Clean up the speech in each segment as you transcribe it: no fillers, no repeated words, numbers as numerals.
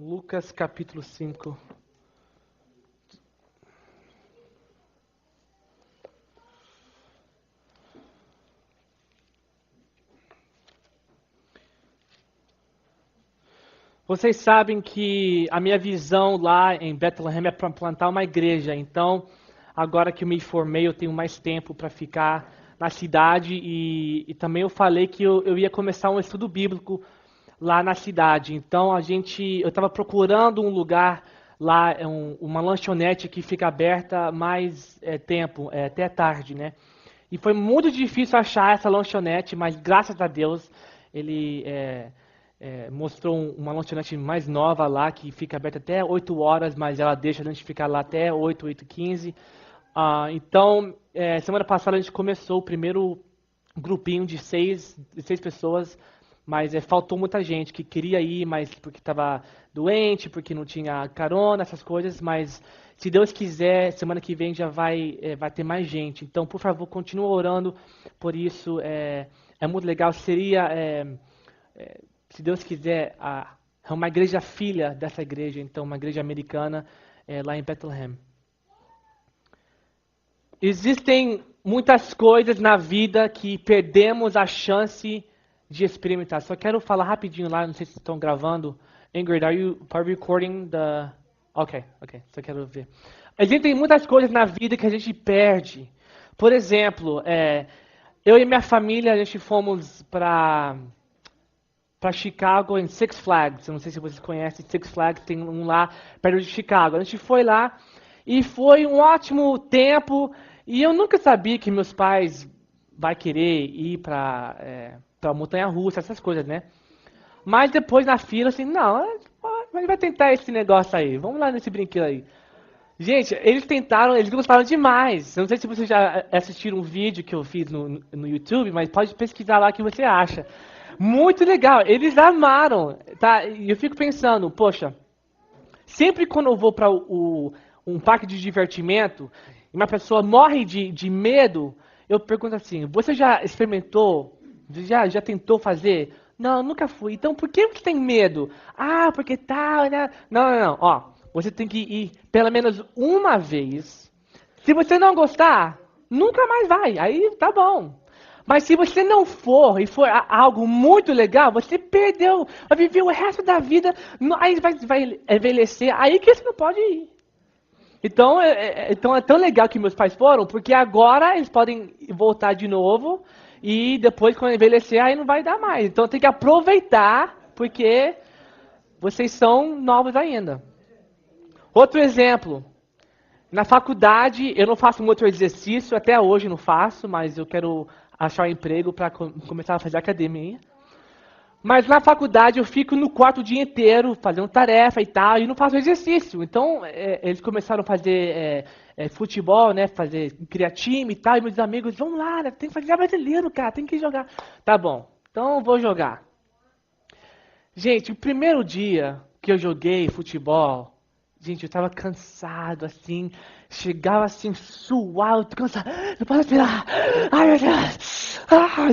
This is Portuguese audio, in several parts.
Lucas capítulo 5. Vocês sabem que a minha visão lá em Bethlehem é para plantar uma igreja. Então, agora que eu me formei, eu tenho mais tempo para ficar na cidade e também eu falei que eu ia começar um estudo bíblico lá na cidade. Então, eu estava procurando um lugar lá, uma lanchonete que fica aberta mais tempo, até tarde, né? E foi muito difícil achar essa lanchonete, mas graças a Deus ele mostrou uma lanchonete mais nova lá, que fica aberta até 8 horas, mas ela deixa a gente ficar lá até 8h15. Então, semana passada a gente começou o primeiro grupinho de seis pessoas, mas faltou muita gente que queria ir, mas porque estava doente, porque não tinha carona, essas coisas, mas se Deus quiser, semana que vem já vai ter mais gente. Então, por favor, continue orando por isso. É muito legal. Seria, se Deus quiser, uma igreja filha dessa igreja, então uma igreja americana lá em Bethlehem. Existem muitas coisas na vida que perdemos a chance de experimentar. Só quero falar rapidinho lá, não sei se estão gravando. Ingrid, are you recording the... Ok, só quero ver. Existem muitas coisas na vida que a gente perde. Por exemplo, eu e minha família, a gente fomos para Chicago em Six Flags. Eu não sei se vocês conhecem Six Flags, tem um lá perto de Chicago. A gente foi lá e foi um ótimo tempo. E eu nunca sabia que meus pais vai querer ir para montanha-russa, essas coisas, né? Mas depois na fila, assim, não, a gente vai tentar esse negócio aí. Vamos lá nesse brinquedo aí. Gente, eles tentaram, eles gostaram demais. Eu não sei se vocês já assistiram um vídeo que eu fiz no YouTube, mas pode pesquisar lá o que você acha. Muito legal, eles amaram, tá? E eu fico pensando, poxa, sempre quando eu vou para um parque de divertimento e uma pessoa morre de medo, eu pergunto assim, você já experimentou? Já tentou fazer? Não, nunca fui. Então por que você tem medo? Ah, porque tal, né? Não. Ó, você tem que ir pelo menos uma vez. Se você não gostar, nunca mais vai. Aí tá bom. Mas se você não for e for algo muito legal, você perdeu, vai viver o resto da vida, aí vai envelhecer, aí que você não pode ir. Então é tão legal que meus pais foram, porque agora eles podem voltar de novo e depois quando envelhecer aí não vai dar mais. Então tem que aproveitar, porque vocês são novos ainda. Outro exemplo, na faculdade eu não faço muito exercício, até hoje não faço, mas eu quero achar um emprego para começar a fazer academia. Mas na faculdade eu fico no quarto o dia inteiro fazendo tarefa e tal, e não faço exercício. Então eles começaram a fazer futebol, né, criar time e tal, e meus amigos, vamos lá, né, tem que fazer brasileiro, cara, tem que jogar. Tá bom, então eu vou jogar. Gente, o primeiro dia que eu joguei futebol, gente, eu tava cansado, assim, chegava assim, suado, cansado, não posso respirar, ai meu Deus,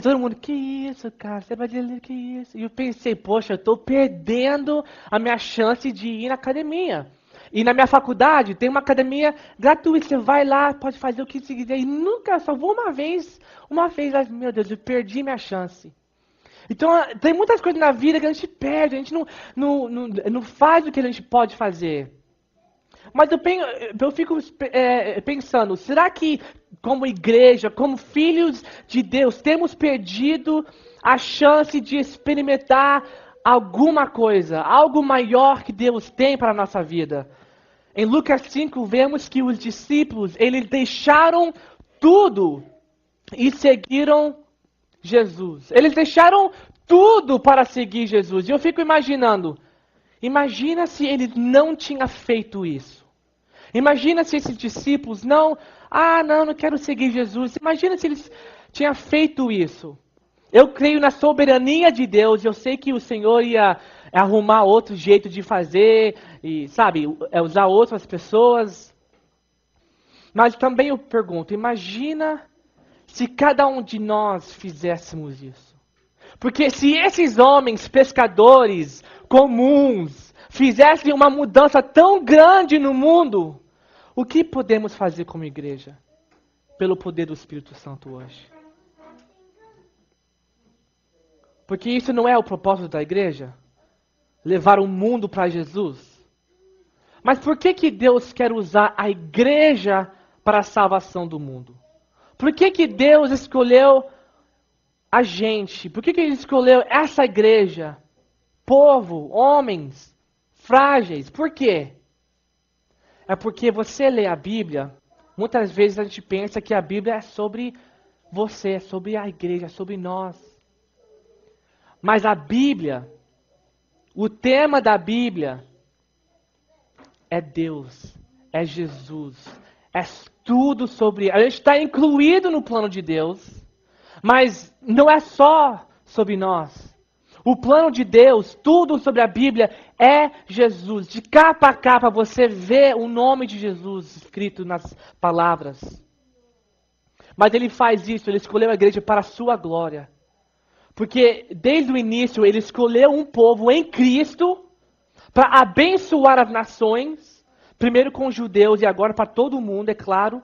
todo mundo, que isso, cara, você é brasileiro, que isso? E eu pensei, poxa, eu tô perdendo a minha chance de ir na academia. E na minha faculdade tem uma academia gratuita, você vai lá, pode fazer o que você quiser, e nunca, só vou uma vez, ai meu Deus, eu perdi minha chance. Então, tem muitas coisas na vida que a gente perde, a gente não faz o que a gente pode fazer. Mas eu fico pensando, será que como igreja, como filhos de Deus, temos perdido a chance de experimentar alguma coisa, algo maior que Deus tem para a nossa vida? Em Lucas 5, vemos que os discípulos, eles deixaram tudo e seguiram Jesus. Eles deixaram tudo para seguir Jesus. E eu fico imaginando, imagina se ele não tinha feito isso. Imagina se esses discípulos não quero seguir Jesus. Imagina se eles tinham feito isso. Eu creio na soberania de Deus. Eu sei que o Senhor ia arrumar outro jeito de fazer, e sabe, usar outras pessoas. Mas também eu pergunto, imagina se cada um de nós fizéssemos isso. Porque se esses homens pescadores comuns fizesse uma mudança tão grande no mundo, o que podemos fazer como igreja? Pelo poder do Espírito Santo hoje. Porque isso não é o propósito da igreja? Levar o mundo para Jesus? Mas por que Deus quer usar a igreja para a salvação do mundo? Por que Deus escolheu a gente? Por que Ele escolheu essa igreja? Povo, homens, frágeis. Por quê? É porque você lê a Bíblia, muitas vezes a gente pensa que a Bíblia é sobre você, é sobre a igreja, é sobre nós. Mas a Bíblia, o tema da Bíblia é Deus, é Jesus, é tudo sobre... A gente está incluído no plano de Deus, mas não é só sobre nós. O plano de Deus, tudo sobre a Bíblia é Jesus. De capa a capa você vê o nome de Jesus escrito nas palavras. Mas Ele faz isso, Ele escolheu a igreja para a sua glória. Porque desde o início Ele escolheu um povo em Cristo para abençoar as nações, primeiro com os judeus e agora para todo mundo, é claro.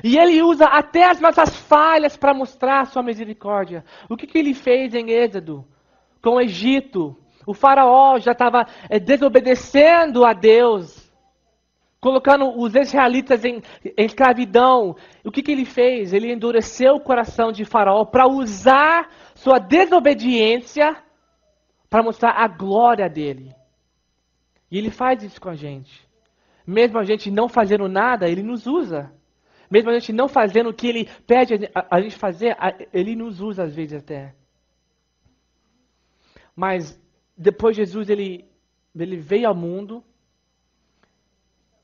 E Ele usa até as nossas falhas para mostrar a sua misericórdia. O que Ele fez em Êxodo? Com o Egito, o faraó já estava desobedecendo a Deus, colocando os israelitas em escravidão. O que Ele fez? Ele endureceu o coração de faraó para usar sua desobediência para mostrar a glória dele. E Ele faz isso com a gente. Mesmo a gente não fazendo nada, Ele nos usa. Mesmo a gente não fazendo o que Ele pede a gente fazer, Ele nos usa às vezes até. Mas depois Jesus ele veio ao mundo,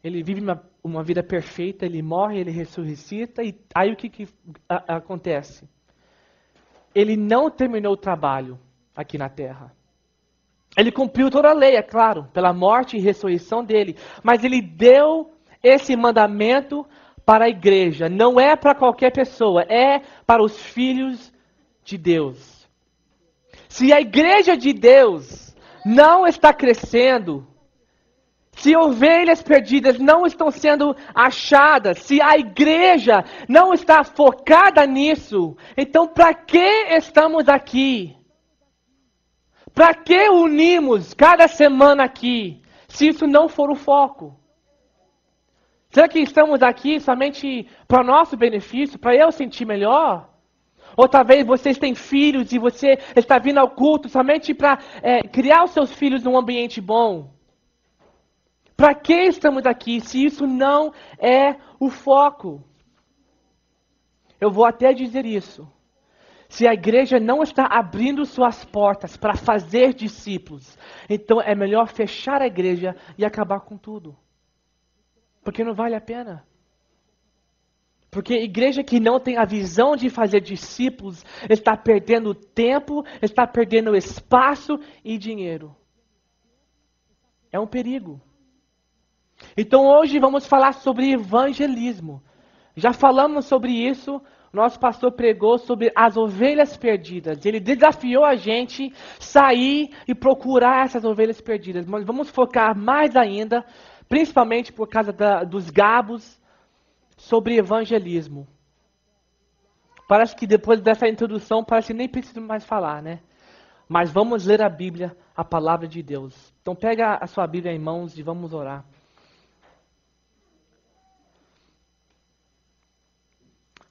ele vive uma vida perfeita, ele morre, ele ressuscita, e aí o que acontece? Ele não terminou o trabalho aqui na terra. Ele cumpriu toda a lei, é claro, pela morte e ressurreição dele, mas ele deu esse mandamento para a igreja. Não é para qualquer pessoa, é para os filhos de Deus. Se a igreja de Deus não está crescendo, se ovelhas perdidas não estão sendo achadas, se a igreja não está focada nisso, então para que estamos aqui? Para que unimos cada semana aqui, se isso não for o foco? Será que estamos aqui somente para o nosso benefício, para eu sentir melhor? Ou talvez vocês têm filhos e você está vindo ao culto somente para criar os seus filhos num ambiente bom? Para que estamos aqui se isso não é o foco? Eu vou até dizer isso. Se a igreja não está abrindo suas portas para fazer discípulos, então é melhor fechar a igreja e acabar com tudo. Porque não vale a pena. Porque a igreja que não tem a visão de fazer discípulos está perdendo tempo, está perdendo espaço e dinheiro. É um perigo. Então hoje vamos falar sobre evangelismo. Já falamos sobre isso, nosso pastor pregou sobre as ovelhas perdidas. Ele desafiou a gente sair e procurar essas ovelhas perdidas. Mas vamos focar mais ainda, principalmente por causa dos gabos, sobre evangelismo. Parece que depois dessa introdução, parece que nem preciso mais falar, né? Mas vamos ler a Bíblia, a palavra de Deus. Então pega a sua Bíblia em mãos e vamos orar.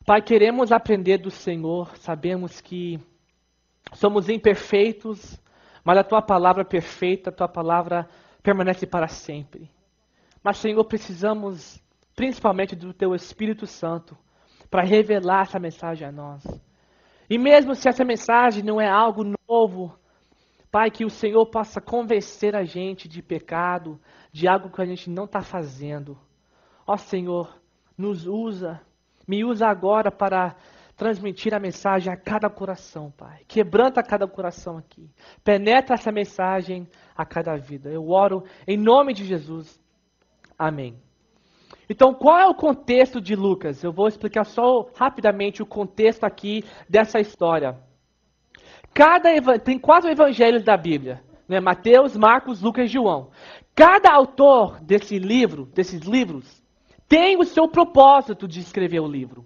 Pai, queremos aprender do Senhor, sabemos que somos imperfeitos, mas a Tua palavra é perfeita, a Tua palavra permanece para sempre. Mas, Senhor, precisamos principalmente do Teu Espírito Santo para revelar essa mensagem a nós. E mesmo se essa mensagem não é algo novo, Pai, que o Senhor possa convencer a gente de pecado, de algo que a gente não está fazendo. Ó Senhor, nos usa. Me usa agora para transmitir a mensagem a cada coração, Pai. Quebranta cada coração aqui. Penetra essa mensagem a cada vida. Eu oro em nome de Jesus. Amém. Então, qual é o contexto de Lucas? Eu vou explicar só rapidamente o contexto aqui dessa história. Tem 4 evangelhos da Bíblia. né? Mateus, Marcos, Lucas e João. Cada autor desses livros, tem o seu propósito de escrever o livro.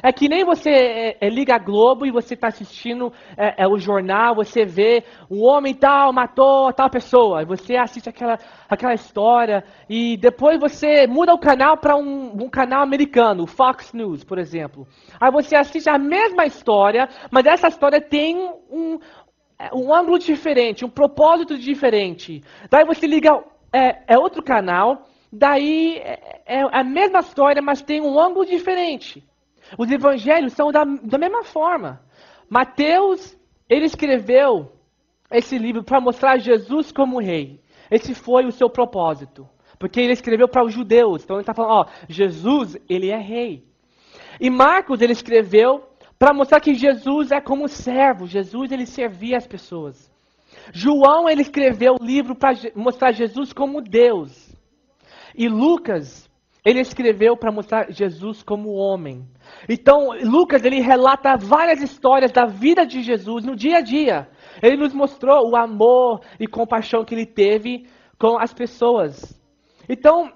É que nem você liga a Globo e você está assistindo o jornal, você vê um homem tal matou tal pessoa, e você assiste aquela história, e depois você muda o canal para um canal americano, o Fox News, por exemplo. Aí você assiste a mesma história, mas essa história tem um ângulo diferente, um propósito diferente. Daí você liga outro canal, daí é a mesma história, mas tem um ângulo diferente. Os evangelhos são da mesma forma. Mateus, ele escreveu esse livro para mostrar Jesus como rei. Esse foi o seu propósito. Porque ele escreveu para os judeus. Então ele está falando, Jesus, ele é rei. E Marcos, ele escreveu para mostrar que Jesus é como servo. Jesus, ele servia as pessoas. João, ele escreveu o livro para mostrar Jesus como Deus. E Lucas, ele escreveu para mostrar Jesus como homem. Então, Lucas, ele relata várias histórias da vida de Jesus no dia a dia. Ele nos mostrou o amor e compaixão que ele teve com as pessoas. Então,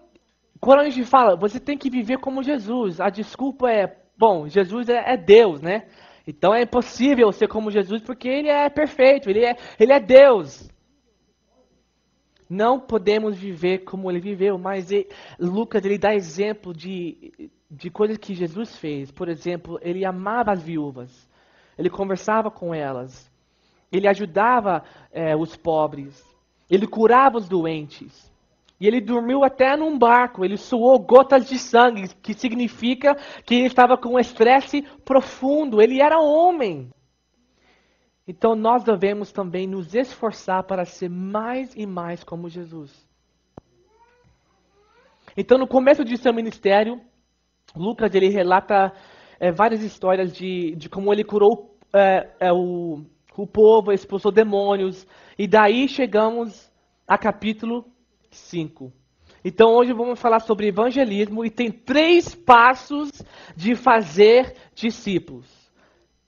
quando a gente fala, você tem que viver como Jesus, a desculpa Jesus é Deus, né? Então é impossível ser como Jesus porque ele é perfeito, ele é Deus. Não podemos viver como ele viveu, mas Lucas, ele dá exemplo de coisas que Jesus fez. Por exemplo, ele amava as viúvas, ele conversava com elas, ele ajudava os pobres, ele curava os doentes. E ele dormiu até num barco, ele suou gotas de sangue, que significa que ele estava com um estresse profundo, ele era homem. Então nós devemos também nos esforçar para ser mais e mais como Jesus. Então no começo de seu ministério, Lucas ele relata várias histórias de como ele curou o povo, expulsou demônios. E daí chegamos a capítulo 5. Então hoje vamos falar sobre evangelismo e tem 3 passos de fazer discípulos.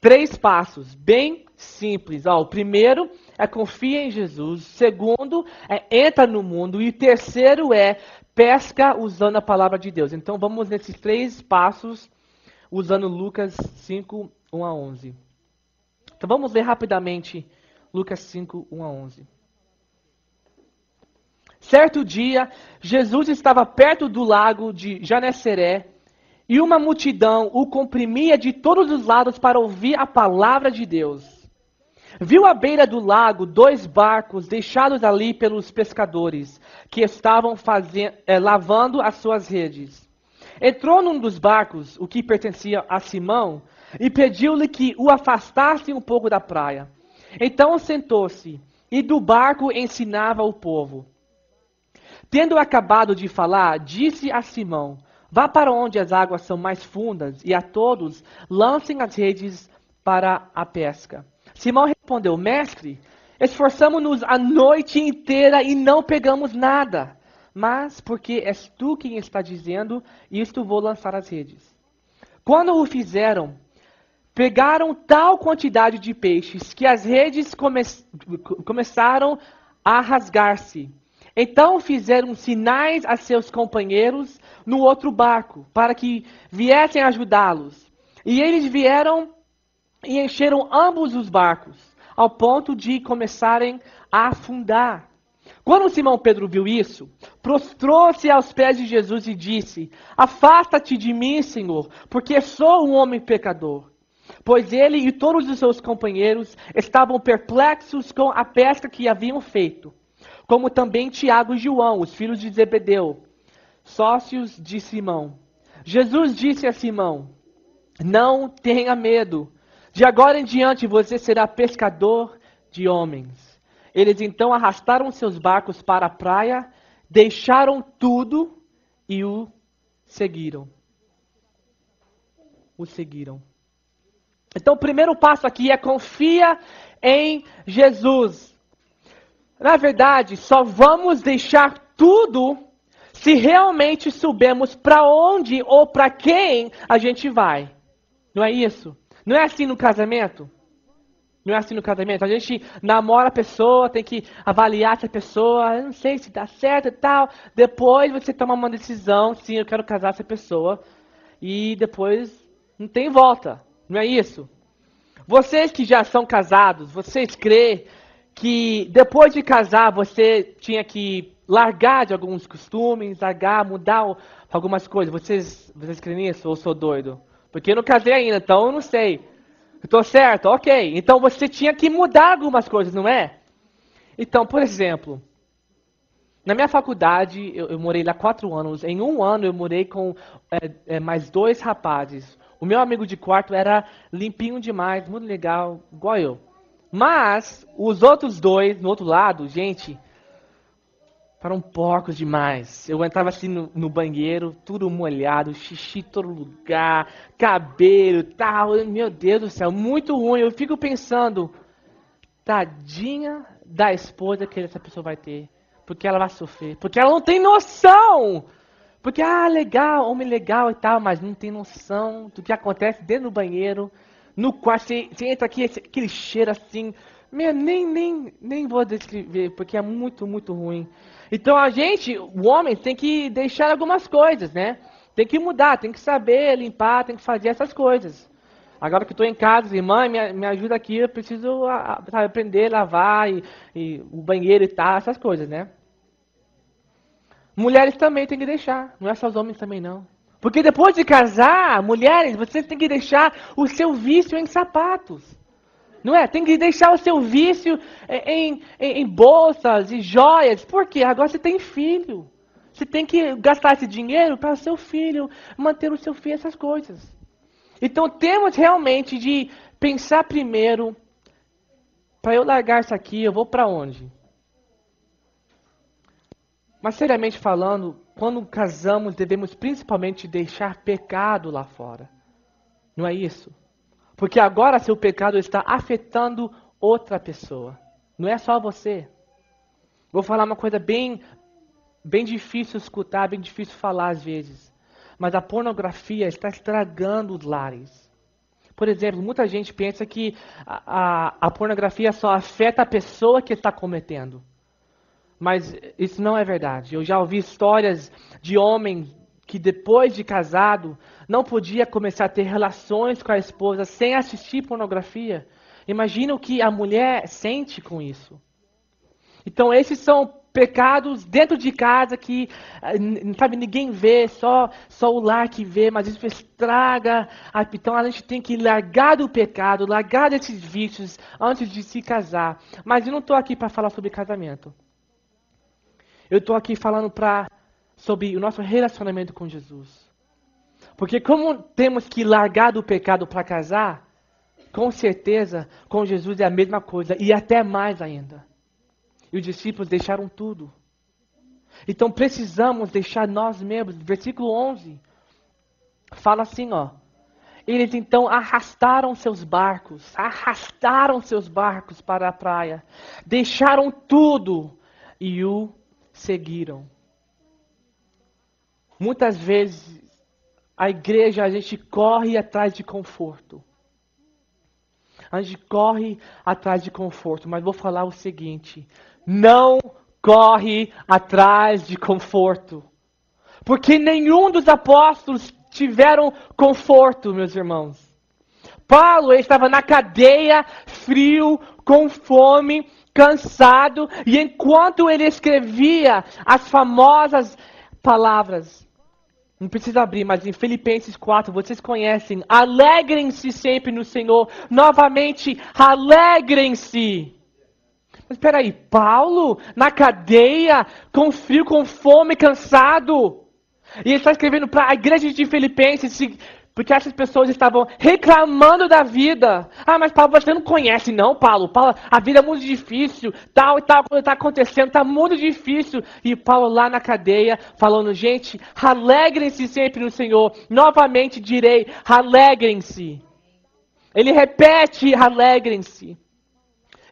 3 passos, bem simples. O primeiro é confia em Jesus. O segundo é entra no mundo. E o terceiro é pesca usando a palavra de Deus. Então vamos nesses 3 passos usando Lucas 5, 1 a 11. Então vamos ler rapidamente Lucas 5, 1 a 11. Certo dia, Jesus estava perto do lago de Genezaré e uma multidão o comprimia de todos os lados para ouvir a palavra de Deus. Viu à beira do lago 2 barcos deixados ali pelos pescadores, que estavam lavando as suas redes. Entrou num dos barcos, o que pertencia a Simão, e pediu-lhe que o afastasse um pouco da praia. Então sentou-se e do barco ensinava o povo. Tendo acabado de falar, disse a Simão: vá para onde as águas são mais fundas e a todos lancem as redes para a pesca. Simão respondeu: mestre, esforçamo-nos a noite inteira e não pegamos nada. Mas porque és tu quem está dizendo, isto vou lançar as redes. Quando o fizeram, pegaram tal quantidade de peixes que as redes começaram a rasgar-se. Então fizeram sinais a seus companheiros no outro barco, para que viessem ajudá-los. E eles vieram e encheram ambos os barcos, ao ponto de começarem a afundar. Quando Simão Pedro viu isso, prostrou-se aos pés de Jesus e disse: afasta-te de mim, Senhor, porque sou um homem pecador. Pois ele e todos os seus companheiros estavam perplexos com a pesca que haviam feito, como também Tiago e João, os filhos de Zebedeu, sócios de Simão. Jesus disse a Simão: não tenha medo, de agora em diante você será pescador de homens. Eles então arrastaram seus barcos para a praia, deixaram tudo e o seguiram. Então o primeiro passo aqui é confia em Jesus. Na verdade, só vamos deixar tudo se realmente soubermos para onde ou para quem a gente vai. Não é isso? Não é assim no casamento? Não é assim no casamento. A gente namora a pessoa, tem que avaliar essa pessoa, eu não sei se dá certo e tal. Depois você toma uma decisão, sim, eu quero casar essa pessoa. E depois não tem volta. Não é isso? Vocês que já são casados, vocês creem que depois de casar você tinha que largar de alguns costumes, largar, mudar algumas coisas? Vocês creem nisso ou eu sou doido? Porque eu não casei ainda, então eu não sei. Eu tô certo? Ok. Então você tinha que mudar algumas coisas, não é? Então, por exemplo, na minha faculdade, eu morei lá 4 anos. Em um ano eu morei com mais 2 rapazes. O meu amigo de quarto era limpinho demais, muito legal, igual eu. Mas os outros 2, no outro lado, gente, foram porcos demais. Eu entrava assim no banheiro, tudo molhado, xixi em todo lugar, cabelo, tal. Meu Deus do céu, muito ruim. Eu fico pensando, tadinha da esposa que essa pessoa vai ter. Porque ela vai sofrer. Porque ela não tem noção. Porque, legal, homem legal e tal, mas não tem noção do que acontece dentro do banheiro. No quarto, você entra aqui, aquele cheiro assim. Meu, nem vou descrever, porque é muito, muito ruim. Então a gente, o homem, tem que deixar algumas coisas, né? Tem que mudar, tem que saber limpar, tem que fazer essas coisas. Agora que estou em casa, irmã, me ajuda aqui, eu preciso sabe, aprender a lavar e o banheiro e tal, essas coisas, né? Mulheres também tem que deixar, não é só os homens também não. Porque depois de casar, mulheres, vocês têm que deixar o seu vício em sapatos. Não é? Tem que deixar o seu vício em bolsas e joias. Por quê? Agora você tem filho. Você tem que gastar esse dinheiro para o seu filho, manter o seu filho, essas coisas. Então temos realmente de pensar primeiro, para eu largar isso aqui, eu vou para onde? Mas seriamente falando, quando casamos, devemos principalmente deixar pecado lá fora. Não é isso? Porque agora seu pecado está afetando outra pessoa. Não é só você. Vou falar uma coisa bem difícil escutar, bem difícil falar às vezes. Mas a pornografia está estragando os lares. Por exemplo, muita gente pensa que a pornografia só afeta a pessoa que está cometendo. Mas isso não é verdade. Eu já ouvi histórias de homens que depois de casado não podia começar a ter relações com a esposa sem assistir pornografia. Imagina o que a mulher sente com isso. Então esses são pecados dentro de casa que sabe, ninguém vê, só o lar que vê, mas isso estraga. Então a gente tem que largar do pecado, largar desses vícios antes de se casar. Mas eu não estou aqui para falar sobre casamento. Eu estou aqui falando sobre o nosso relacionamento com Jesus. Porque como temos que largar do pecado para casar, com certeza com Jesus é a mesma coisa e até mais ainda. E os discípulos deixaram tudo. Então precisamos deixar nós mesmos. Versículo 11 fala assim, ó. Eles então arrastaram seus barcos para a praia. Deixaram tudo e o seguiram. Muitas vezes, a igreja, a gente corre atrás de conforto. A gente corre atrás de conforto, mas vou falar o seguinte: não corre atrás de conforto. Porque nenhum dos apóstolos tiveram conforto, meus irmãos. Paulo estava na cadeia, frio, com fome, cansado, e enquanto ele escrevia as famosas palavras, não precisa abrir, mas em Filipenses 4, vocês conhecem, alegrem-se sempre no Senhor, novamente, alegrem-se. Mas espera aí, Paulo, na cadeia, com frio, com fome, cansado, e ele está escrevendo para a igreja de Filipenses, porque essas pessoas estavam reclamando da vida. Mas Paulo, você não conhece não, Paulo. A vida é muito difícil, tal e tal, quando está acontecendo, está muito difícil. E Paulo lá na cadeia, falando, gente, alegrem-se sempre no Senhor. Novamente direi, alegrem-se. Ele repete, alegrem-se.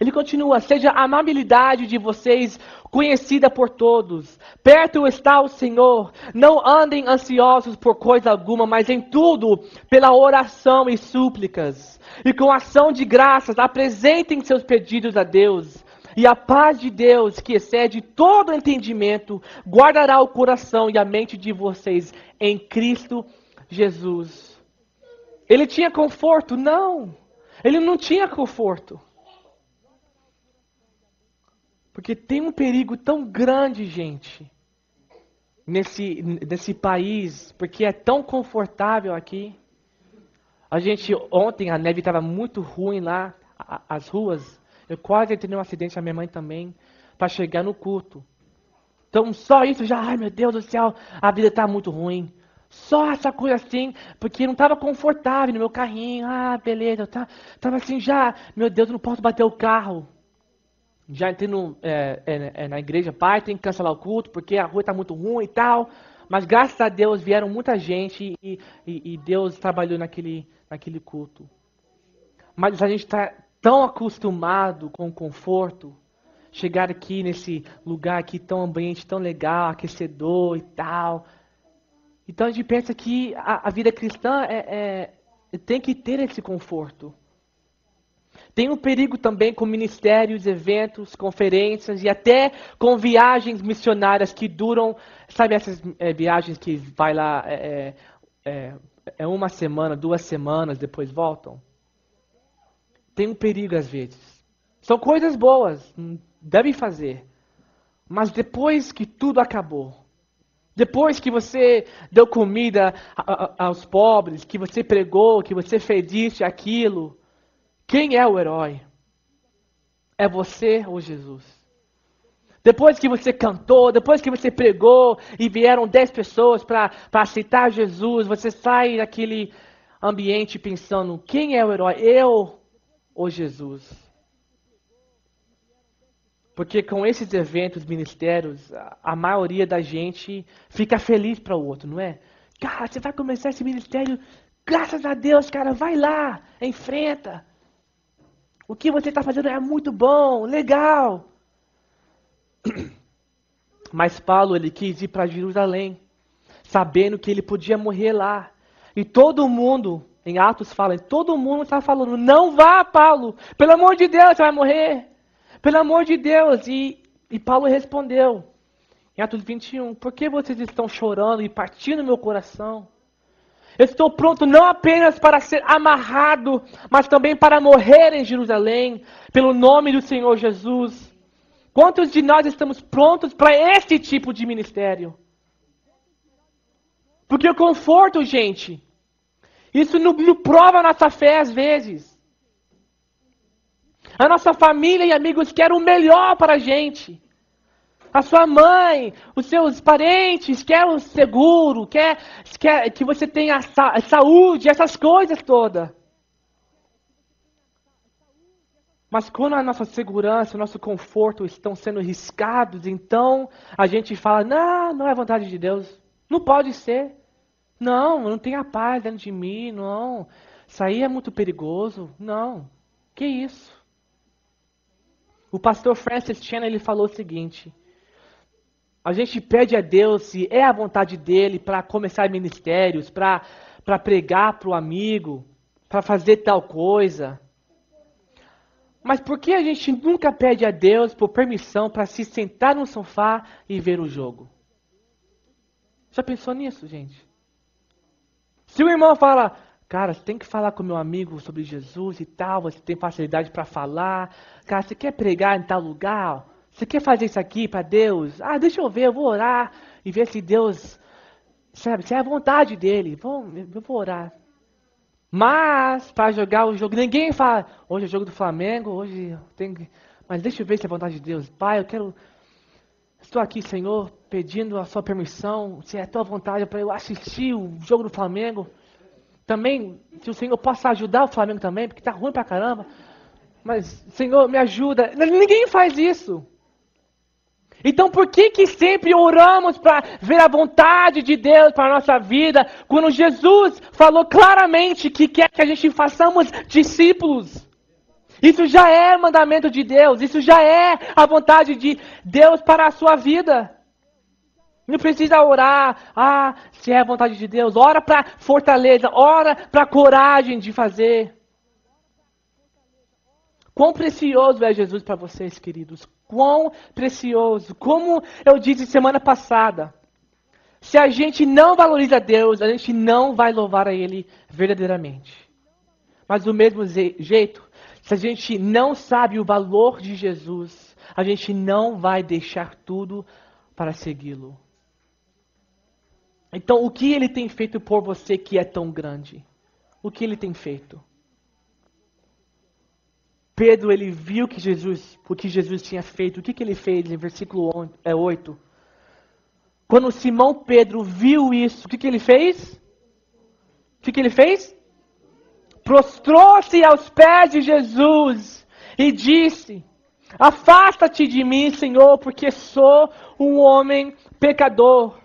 Ele continua, seja a amabilidade de vocês conhecida por todos. Perto está o Senhor. Não andem ansiosos por coisa alguma, mas em tudo, pela oração e súplicas. E com ação de graças, apresentem seus pedidos a Deus. E a paz de Deus, que excede todo entendimento, guardará o coração e a mente de vocês em Cristo Jesus. Ele tinha conforto? Não. Ele não tinha conforto. Porque tem um perigo tão grande, gente, nesse país, porque é tão confortável aqui. Ontem a neve estava muito ruim lá, as ruas. Eu quase entrei num acidente, a minha mãe também, para chegar no culto. Então só isso já, ai meu Deus do céu, a vida está muito ruim. Só essa coisa assim, porque não estava confortável no meu carrinho. Ah, beleza, eu tava assim já, meu Deus, eu não posso bater o carro. Já entrei na igreja, pai, tem que cancelar o culto, porque a rua está muito ruim e tal. Mas graças a Deus vieram muita gente e Deus trabalhou naquele culto. Mas a gente está tão acostumado com o conforto, chegar aqui nesse lugar aqui, tão ambiente tão legal, aquecedor e tal. Então a gente pensa que a vida cristã tem que ter esse conforto. Tem um perigo também com ministérios, eventos, conferências e até com viagens missionárias que duram, sabe essas viagens que vai lá uma semana, 2 semanas, depois voltam? Tem um perigo às vezes. São coisas boas, devem fazer. Mas depois que tudo acabou, depois que você deu comida aos pobres, que você pregou, que você fez isso e aquilo, quem é o herói? É você ou Jesus? Depois que você cantou, depois que você pregou e vieram 10 pessoas para aceitar Jesus, você sai daquele ambiente pensando, quem é o herói? Eu ou Jesus? Porque com esses eventos, ministérios, a maioria da gente fica feliz para o outro, não é? Cara, você vai começar esse ministério, graças a Deus, cara, vai lá, enfrenta. O que você está fazendo é muito bom, legal. Mas Paulo, ele quis ir para Jerusalém, sabendo que ele podia morrer lá. E todo mundo, em Atos fala, todo mundo está falando, não vá, Paulo, pelo amor de Deus, você vai morrer. Pelo amor de Deus. E Paulo respondeu, em Atos 21, por que vocês estão chorando e partindo meu coração? Eu estou pronto não apenas para ser amarrado, mas também para morrer em Jerusalém, pelo nome do Senhor Jesus. Quantos de nós estamos prontos para esse tipo de ministério? Porque o conforto, gente, isso não prova a nossa fé às vezes. A nossa família e amigos querem o melhor para a gente. A sua mãe, os seus parentes, quer o seguro, quer que você tenha saúde, essas coisas todas. Mas quando a nossa segurança, o nosso conforto estão sendo riscados, então a gente fala, não é vontade de Deus. Não pode ser. Não tem a paz dentro de mim, não. Isso aí é muito perigoso. Não. Que isso? O pastor Francis Chan, ele falou o seguinte, a gente pede a Deus se é a vontade dele para começar ministérios, para pregar para o amigo, para fazer tal coisa. Mas por que a gente nunca pede a Deus por permissão para se sentar no sofá e ver o jogo? Já pensou nisso, gente? Se o irmão fala, cara, você tem que falar com meu amigo sobre Jesus e tal, você tem facilidade para falar, cara, você quer pregar em tal lugar? Você quer fazer isso aqui para Deus? Ah, deixa eu ver, eu vou orar e ver se Deus, sabe, se é a vontade dele. Eu vou orar. Mas, para jogar o jogo, ninguém fala, hoje é o jogo do Flamengo, hoje tem que... Mas deixa eu ver se é a vontade de Deus. Pai, estou aqui, Senhor, pedindo a sua permissão, se é a tua vontade para eu assistir o jogo do Flamengo. Também, se o Senhor possa ajudar o Flamengo também, porque está ruim pra caramba. Mas, Senhor, me ajuda. Ninguém faz isso. Então por que sempre oramos para ver a vontade de Deus para a nossa vida, quando Jesus falou claramente que quer que a gente façamos discípulos? Isso já é mandamento de Deus. Isso já é a vontade de Deus para a sua vida. Não precisa orar, se é a vontade de Deus. Ora para fortaleza, ora para coragem de fazer. Quão precioso é Jesus para vocês, queridos. Quão precioso. Como eu disse semana passada, se a gente não valoriza Deus, a gente não vai louvar a Ele verdadeiramente. Mas do mesmo jeito, se a gente não sabe o valor de Jesus, a gente não vai deixar tudo para segui-lo. Então, o que Ele tem feito por você que é tão grande? O que Ele tem feito? Pedro, ele viu o que Jesus tinha feito. O que ele fez em versículo 8? Quando Simão Pedro viu isso, o que ele fez? O que ele fez? Prostrou-se aos pés de Jesus e disse: afasta-te de mim, Senhor, porque sou um homem pecador.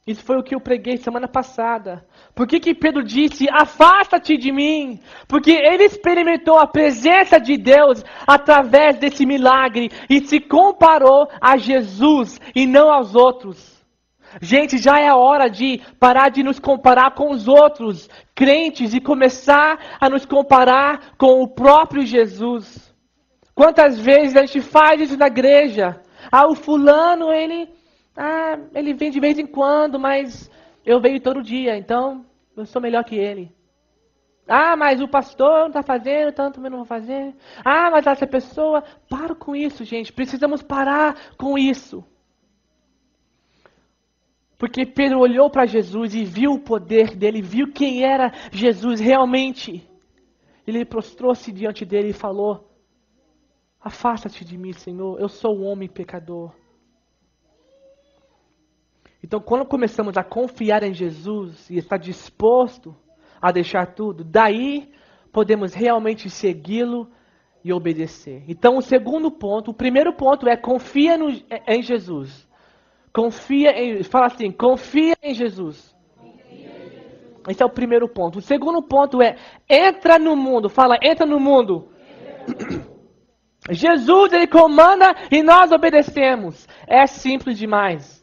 Isso foi o que eu preguei semana passada. Por que Pedro disse, afasta-te de mim? Porque ele experimentou a presença de Deus através desse milagre e se comparou a Jesus e não aos outros. Gente, já é a hora de parar de nos comparar com os outros crentes e começar a nos comparar com o próprio Jesus. Quantas vezes a gente faz isso na igreja? O fulano, ele vem de vez em quando, mas eu venho todo dia, então eu sou melhor que ele. Mas o pastor não está fazendo, então eu também não vou fazer. Mas essa pessoa... Para com isso, gente. Precisamos parar com isso. Porque Pedro olhou para Jesus e viu o poder dele, viu quem era Jesus realmente. Ele prostrou-se diante dele e falou: afasta-te de mim, Senhor, eu sou um homem pecador. Então, quando começamos a confiar em Jesus e estar disposto a deixar tudo, daí podemos realmente segui-lo e obedecer. Então, o primeiro ponto é confia em Jesus. Fala assim, confia em Jesus. Esse é o primeiro ponto. O segundo ponto é, entra no mundo. Fala, entra no mundo. Jesus, ele comanda e nós obedecemos. É simples demais.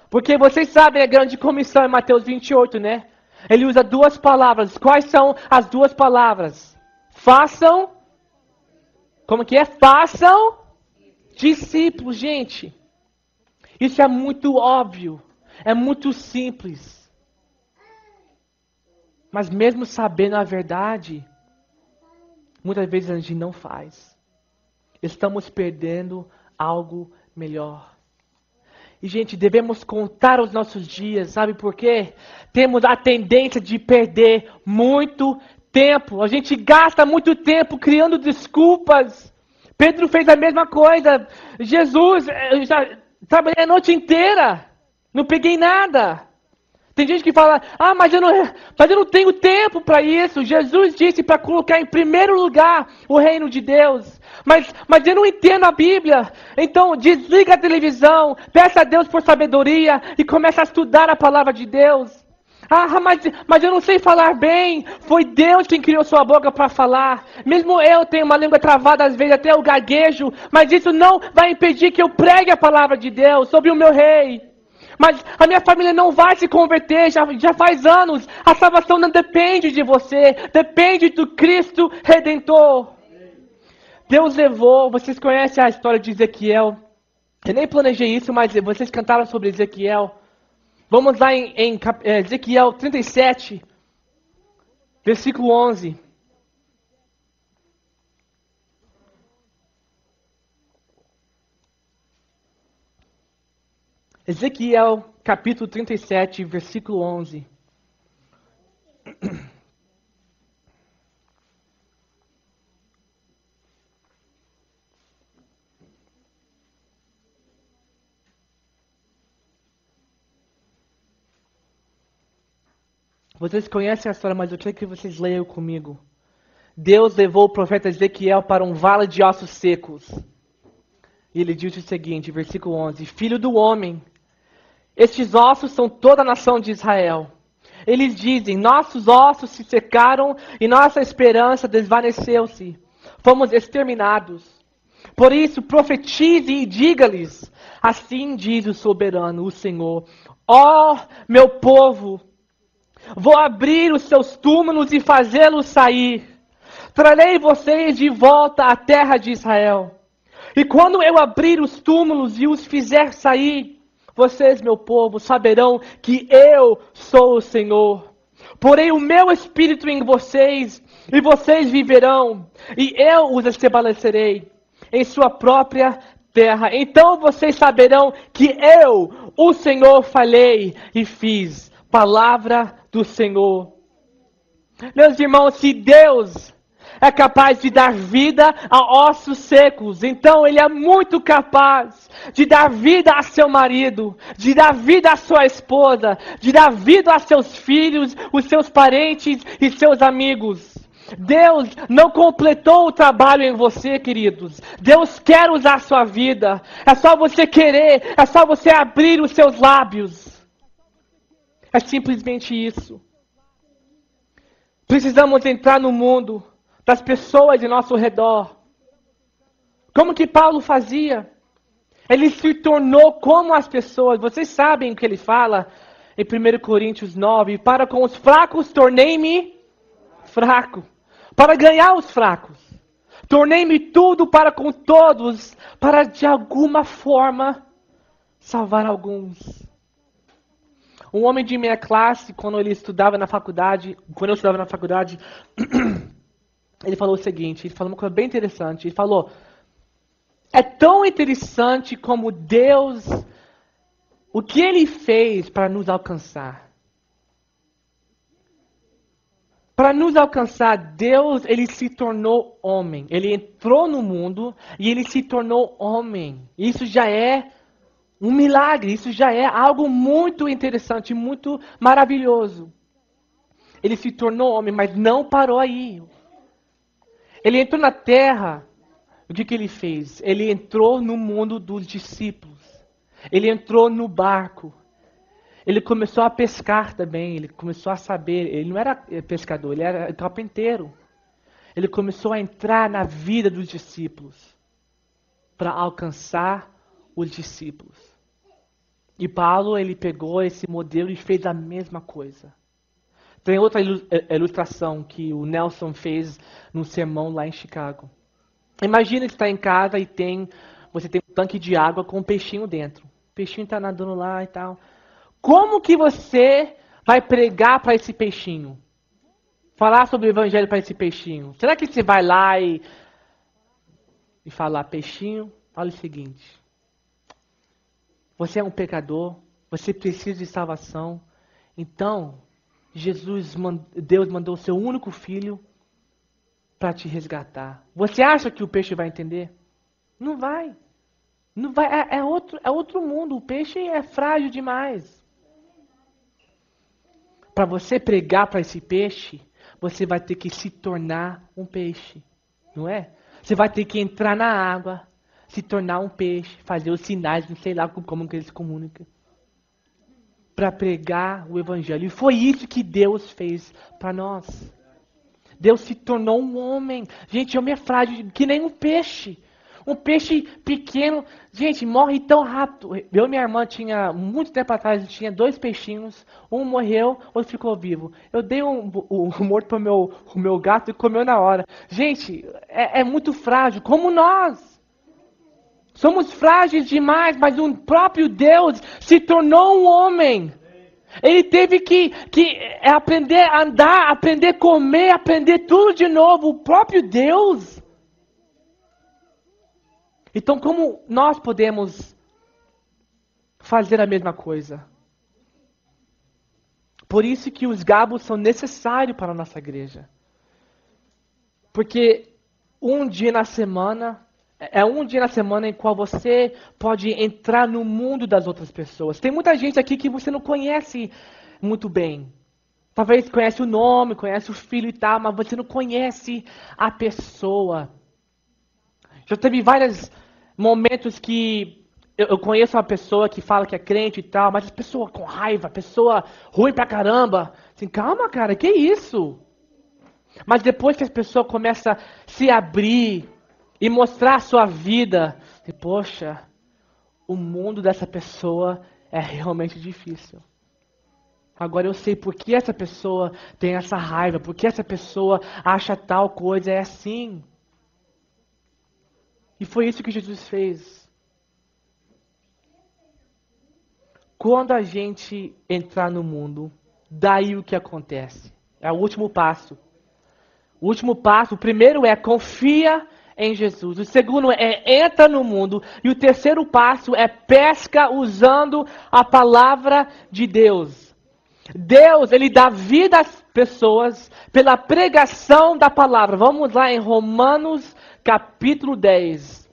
Porque vocês sabem a grande comissão em Mateus 28, né? Ele usa duas palavras. Quais são as duas palavras? Façam. Como que é? Façam discípulos, gente. Isso é muito óbvio. É muito simples. Mas mesmo sabendo a verdade, muitas vezes a gente não faz. Estamos perdendo algo melhor. E, gente, devemos contar os nossos dias, sabe por quê? Temos a tendência de perder muito tempo. A gente gasta muito tempo criando desculpas. Pedro fez a mesma coisa. Jesus, eu já trabalhei a noite inteira. Não peguei nada. Tem gente que fala, mas eu não tenho tempo para isso. Jesus disse para colocar em primeiro lugar o reino de Deus. Mas eu não entendo a Bíblia. Então desliga a televisão, peça a Deus por sabedoria e começa a estudar a palavra de Deus. Mas eu não sei falar bem. Foi Deus quem criou sua boca para falar. Mesmo eu tenho uma língua travada, às vezes até eu gaguejo. Mas isso não vai impedir que eu pregue a palavra de Deus sobre o meu rei. Mas a minha família não vai se converter, já faz anos. A salvação não depende de você, depende do Cristo Redentor. Deus levou, vocês conhecem a história de Ezequiel. Eu nem planejei isso, mas vocês cantaram sobre Ezequiel. Vamos lá em Ezequiel 37, versículo 11. Ezequiel, capítulo 37, versículo 11. Vocês conhecem a história, mas eu quero que vocês leiam comigo. Deus levou o profeta Ezequiel para um vale de ossos secos. E ele disse o seguinte, versículo 11. Filho do homem, estes ossos são toda a nação de Israel. Eles dizem, nossos ossos se secaram e nossa esperança desvaneceu-se. Fomos exterminados. Por isso, profetize e diga-lhes, assim diz o soberano, o Senhor. Ó meu povo, vou abrir os seus túmulos e fazê-los sair. Trarei vocês de volta à terra de Israel. E quando eu abrir os túmulos e os fizer sair, vocês, meu povo, saberão que eu sou o Senhor. Porei o meu espírito em vocês, e vocês viverão, e eu os estabelecerei em sua própria terra. Então vocês saberão que eu, o Senhor, falei e fiz. Palavra do Senhor. Meus irmãos, se Deus é capaz de dar vida a ossos secos, então Ele é muito capaz de dar vida a seu marido, de dar vida a sua esposa, de dar vida a seus filhos, os seus parentes e seus amigos. Deus não completou o trabalho em você, queridos. Deus quer usar a sua vida. É só você querer, é só você abrir os seus lábios. É simplesmente isso. Precisamos entrar no mundo das pessoas em nosso redor. Como que Paulo fazia? Ele se tornou como as pessoas. Vocês sabem o que ele fala em 1 Coríntios 9. Para com os fracos, tornei-me fraco. Para ganhar os fracos. Tornei-me tudo para com todos, para de alguma forma salvar alguns. Um homem de minha classe, quando eu estudava na faculdade, ele falou o seguinte, ele falou uma coisa bem interessante. Ele falou, é tão interessante como Deus, o que Ele fez para nos alcançar. Para nos alcançar, Deus, Ele se tornou homem. Ele entrou no mundo e Ele se tornou homem. Isso já é um milagre, isso já é algo muito interessante, muito maravilhoso. Ele se tornou homem, mas não parou aí. Ele entrou na terra, o que ele fez? Ele entrou no mundo dos discípulos. Ele entrou no barco. Ele começou a pescar também, ele começou a saber, ele não era pescador, ele era carpinteiro. Ele começou a entrar na vida dos discípulos para alcançar os discípulos. E Paulo, ele pegou esse modelo e fez a mesma coisa. Tem outra ilustração que o Nelson fez num sermão lá em Chicago. Imagina que você está em casa e você tem um tanque de água com um peixinho dentro. O peixinho está nadando lá e tal. Como que você vai pregar para esse peixinho? Falar sobre o evangelho para esse peixinho? Será que você vai lá e falar, peixinho, olha o seguinte. Você é um pecador, você precisa de salvação. Então, Deus mandou o seu único filho para te resgatar. Você acha que o peixe vai entender? Não vai. Não vai. É outro mundo. O peixe é frágil demais. Para você pregar para esse peixe, você vai ter que se tornar um peixe. Não é? Você vai ter que entrar na água, se tornar um peixe, fazer os sinais, não sei lá como que eles se comunicam. Para pregar o evangelho. E foi isso que Deus fez para nós. Deus se tornou um homem. Gente, homem é frágil, que nem um peixe. Um peixe pequeno, gente, morre tão rápido. Eu e minha irmã tinha, muito tempo atrás, tinha 2 peixinhos. Um morreu, outro ficou vivo. Eu dei o morto para o meu gato e comeu na hora. Gente, é muito frágil, como nós. Somos frágeis demais, mas o próprio Deus se tornou um homem. Ele teve que aprender a andar, aprender a comer, aprender tudo de novo. O próprio Deus. Então, como nós podemos fazer a mesma coisa? Por isso que os gabos são necessários para a nossa igreja. Porque um dia na semana em qual você pode entrar no mundo das outras pessoas. Tem muita gente aqui que você não conhece muito bem. Talvez conhece o nome, conhece o filho e tal, mas você não conhece a pessoa. Já teve vários momentos que eu conheço uma pessoa que fala que é crente e tal, mas pessoa com raiva, pessoa ruim pra caramba. Assim, calma, cara, que isso? Mas depois que a pessoa começa a se abrir e mostrar a sua vida, e, poxa, o mundo dessa pessoa é realmente difícil. Agora eu sei por que essa pessoa tem essa raiva, por que essa pessoa acha tal coisa, é assim. E foi isso que Jesus fez. Quando a gente entrar no mundo, daí o que acontece? É o último passo. O último passo, o primeiro é confia em Jesus. O segundo é entra no mundo. E o terceiro passo é pesca usando a palavra de Deus. Deus, Ele dá vida às pessoas pela pregação da palavra. Vamos lá em Romanos capítulo 10.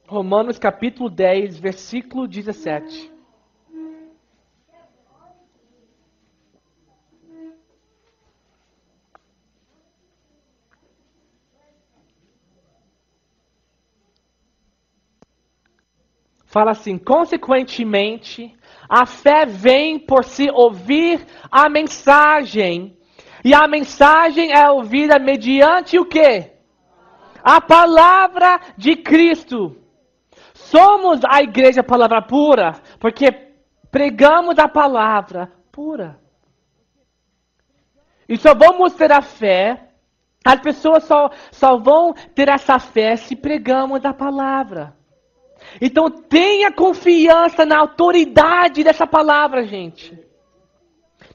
Romanos capítulo 10, versículo 17. Fala assim, consequentemente, a fé vem por se ouvir a mensagem. E a mensagem é ouvida mediante o quê? A palavra de Cristo. Somos a igreja palavra pura, porque pregamos a palavra pura. E só vamos ter a fé, as pessoas só vão ter essa fé se pregamos a palavra. Então tenha confiança na autoridade dessa palavra, gente.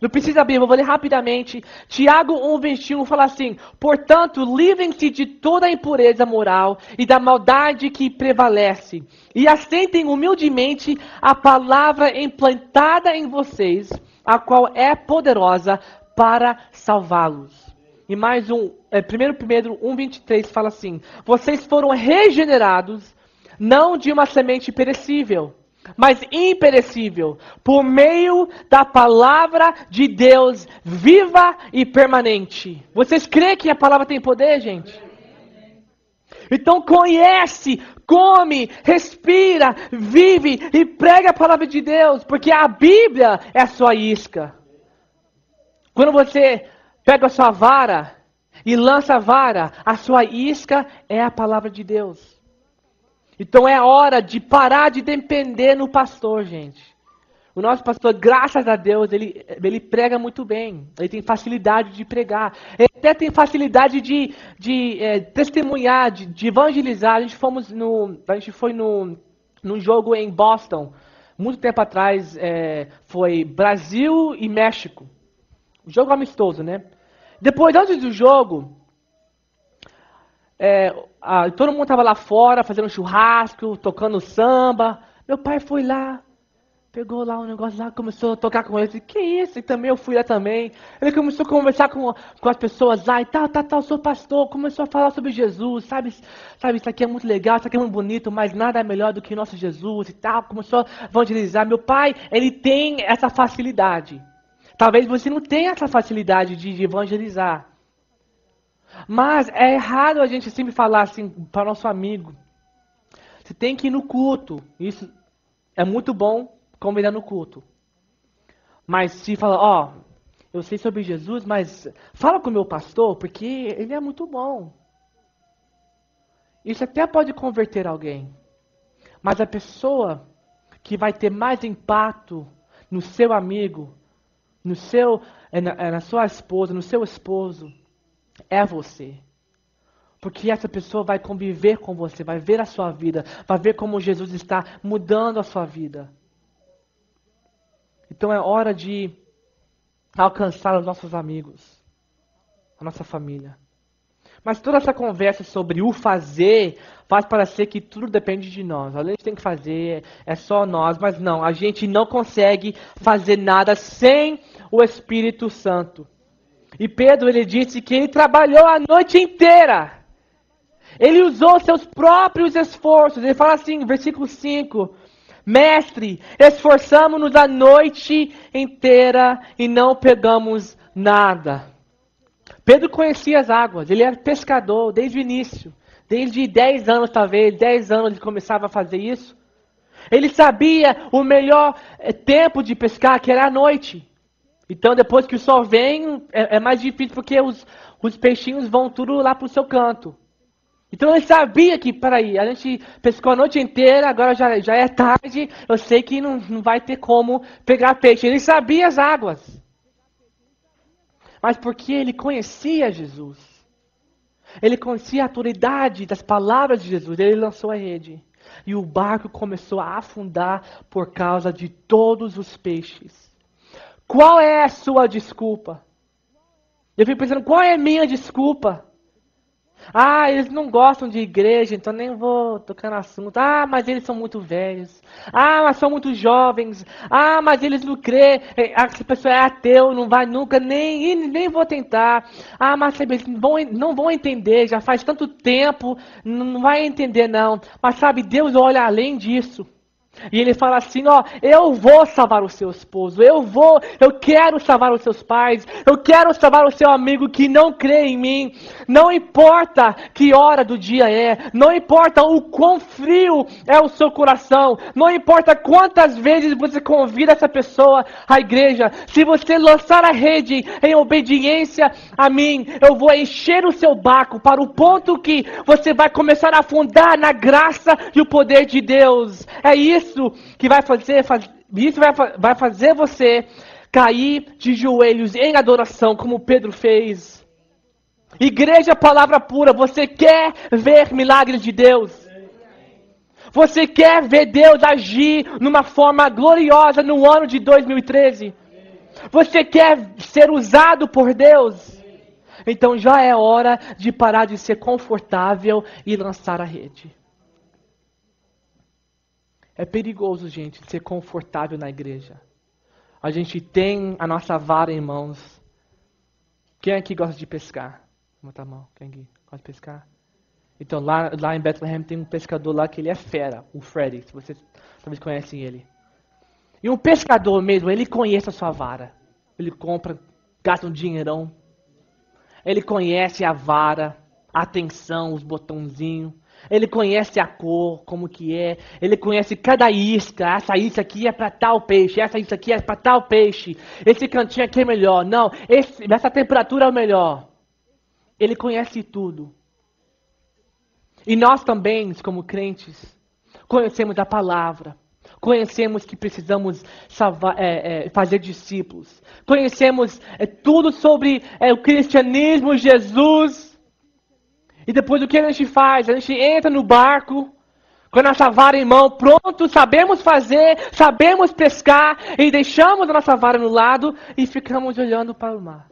Não precisa abrir, vou ler rapidamente. Tiago 1:21 fala assim: portanto, livrem-se de toda a impureza moral e da maldade que prevalece, e aceitem humildemente a palavra implantada em vocês, a qual é poderosa para salvá-los. E mais um, 1 Pedro 1:23 fala assim: vocês foram regenerados, não de uma semente perecível, mas imperecível, por meio da palavra de Deus viva e permanente. Vocês creem que a palavra tem poder, gente? Então conhece, come, respira, vive e prega a palavra de Deus, porque a Bíblia é a sua isca. Quando você pega a sua vara e lança a vara, a sua isca é a palavra de Deus. Então é hora de parar de depender no pastor, gente. O nosso pastor, graças a Deus, ele prega muito bem. Ele tem facilidade de pregar. Ele até tem facilidade de testemunhar, de evangelizar. A gente foi num jogo em Boston, muito tempo atrás, foi Brasil e México. Jogo amistoso, né? Depois, antes do jogo, todo mundo estava lá fora, fazendo churrasco, tocando samba. Meu pai foi lá, pegou lá um negócio lá, começou a tocar com ele. Eu disse, que isso? E também eu fui lá também. Ele começou a conversar com as pessoas lá e tal, sou pastor. Começou a falar sobre Jesus, sabe, isso aqui é muito legal, isso aqui é muito bonito, mas nada é melhor do que o nosso Jesus e tal. Começou a evangelizar. Meu pai, ele tem essa facilidade. Talvez você não tenha essa facilidade de evangelizar. Mas é errado a gente sempre falar assim para nosso amigo. Você tem que ir no culto. Isso é muito bom convidar no culto. Mas se fala, eu sei sobre Jesus, mas fala com o meu pastor, porque ele é muito bom. Isso até pode converter alguém. Mas a pessoa que vai ter mais impacto no seu amigo, na sua esposa, no seu esposo, é você. Porque essa pessoa vai conviver com você, vai ver a sua vida, vai ver como Jesus está mudando a sua vida. Então é hora de alcançar os nossos amigos, a nossa família. Mas toda essa conversa sobre o fazer faz parecer que tudo depende de nós. A gente tem que fazer, é só nós, mas não, a gente não consegue fazer nada sem o Espírito Santo. E Pedro, ele disse que ele trabalhou a noite inteira. Ele usou seus próprios esforços. Ele fala assim, versículo 5. Mestre, esforçamo-nos a noite inteira e não pegamos nada. Pedro conhecia as águas, ele era pescador desde o início. Desde 10 anos, talvez, 10 anos ele começava a fazer isso. Ele sabia o melhor tempo de pescar, que era à noite. Então, depois que o sol vem, é mais difícil porque os peixinhos vão tudo lá para o seu canto. Então, ele sabia que, peraí, a gente pescou a noite inteira, agora já é tarde, eu sei que não vai ter como pegar peixe. Ele sabia as águas. Mas porque ele conhecia Jesus. Ele conhecia a autoridade das palavras de Jesus. Ele lançou a rede. E o barco começou a afundar por causa de todos os peixes. Qual é a sua desculpa? Eu fico pensando, qual é a minha desculpa? Ah, eles não gostam de igreja, então nem vou tocar no assunto. Ah, mas eles são muito velhos. Ah, mas são muito jovens. Ah, mas eles não crêem. Essa pessoa é ateu, não vai nunca, nem vou tentar. Ah, mas sabe, eles não vão entender, já faz tanto tempo, não vai entender não. Mas sabe, Deus olha além disso. E ele fala assim, ó, eu vou salvar o seu esposo, eu quero salvar os seus pais, eu quero salvar o seu amigo que não crê em mim. Não importa que hora do dia é, não importa o quão frio é o seu coração, não importa quantas vezes você convida essa pessoa à igreja, se você lançar a rede em obediência a mim, eu vou encher o seu barco para o ponto que você vai começar a afundar na graça e o poder de Deus. É isso que vai fazer você cair de joelhos em adoração, como Pedro fez. Igreja, palavra pura, você quer ver milagres de Deus? Você quer ver Deus agir numa forma gloriosa no ano de 2013? Você quer ser usado por Deus? Então já é hora de parar de ser confortável e lançar a rede. É perigoso, gente, ser confortável na igreja. A gente tem a nossa vara em mãos. Quem aqui gosta de pescar? Levanta a mão. Quem aqui gosta de pescar? Então, lá em Bethlehem tem um pescador lá que ele é fera, o Freddy, se vocês talvez conhecem ele. E um pescador mesmo, ele conhece a sua vara. Ele compra, gasta um dinheirão. Ele conhece a vara, a tensão, os botãozinhos. Ele conhece a cor, como que é. Ele conhece cada isca. Essa isca aqui é para tal peixe. Essa isca aqui é para tal peixe. Esse cantinho aqui é melhor. Não, essa temperatura é o melhor. Ele conhece tudo. E nós também, como crentes, conhecemos a palavra. Conhecemos que precisamos fazer discípulos. Conhecemos tudo sobre o cristianismo, Jesus. E depois o que a gente faz? A gente entra no barco, com a nossa vara em mão, pronto, sabemos fazer, sabemos pescar, e deixamos a nossa vara no lado e ficamos olhando para o mar.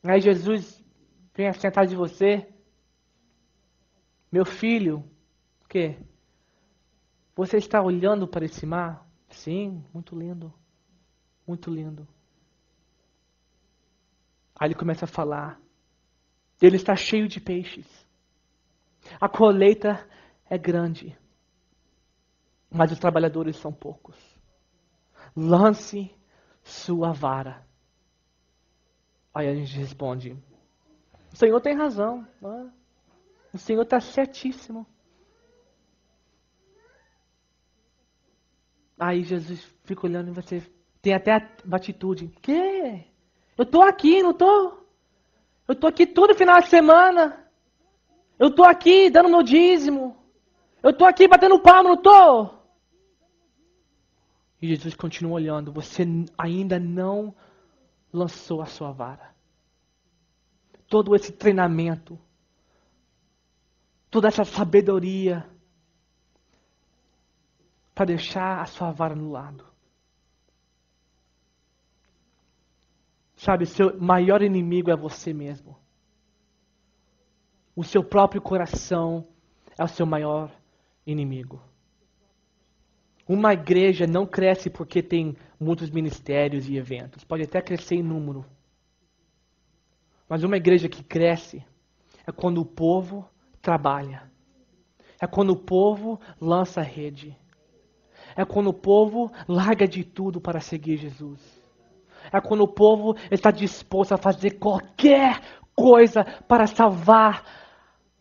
Aí Jesus vem sentar de você. Meu filho, o quê? Você está olhando para esse mar? Sim, muito lindo. Muito lindo. Aí ele começa a falar. Ele está cheio de peixes. A colheita é grande. Mas os trabalhadores são poucos. Lance sua vara. Aí a gente responde. O Senhor tem razão. Né? O Senhor está certíssimo. Aí Jesus fica olhando e você tem até uma atitude. Quê? Eu estou aqui, não estou? Eu estou aqui todo final de semana. Eu estou aqui dando meu dízimo. Eu estou aqui batendo palmo, não estou? E Jesus continua olhando. Você ainda não lançou a sua vara. Todo esse treinamento, toda essa sabedoria para deixar a sua vara no lado. Sabe, seu maior inimigo é você mesmo. O seu próprio coração é o seu maior inimigo. Uma igreja não cresce porque tem muitos ministérios e eventos. Pode até crescer em número. Mas uma igreja que cresce é quando o povo trabalha. É quando o povo lança a rede. É quando o povo larga de tudo para seguir Jesus. É quando o povo está disposto a fazer qualquer coisa para salvar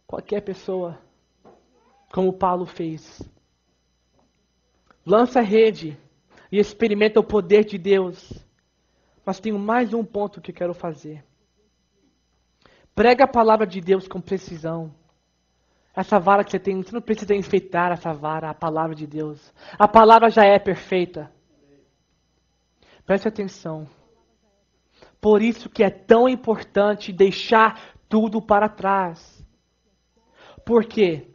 qualquer pessoa, como Paulo fez. Lança a rede e experimenta o poder de Deus. Mas tenho mais um ponto que quero fazer. Prega a palavra de Deus com precisão. Essa vara que você tem, você não precisa enfeitar essa vara, a palavra de Deus. A palavra já é perfeita. Preste atenção. Por isso que é tão importante deixar tudo para trás. Porque